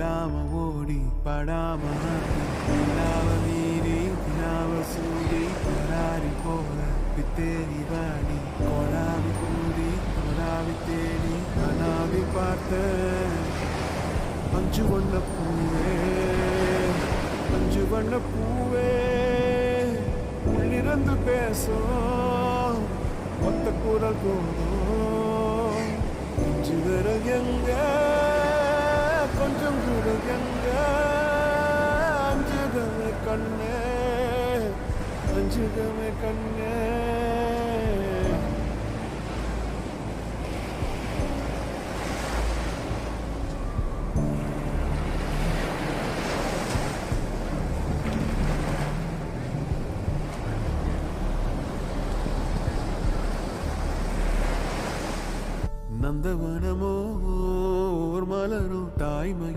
விடாம ஓடி படாம நிலாவ மீறி தினாவ சூடி பராரி போல பித்தேரி வாடி கொடாவி கூடி கொடாவி தேடி கனாவி பார்த்த அஞ்சு வண்ண பூவே அஞ்சு வண்ண பூவே உள்ளிருந்து பேசும் ஒத்த குரல் போதும் அஞ்சு விரல் எங்க கொஞ்சம் விரல் எங்க அஞ்சுகமே கண்ணே அஞ்சுகமே கண்ணே நந்தவனமோ மலரும் தாய்மை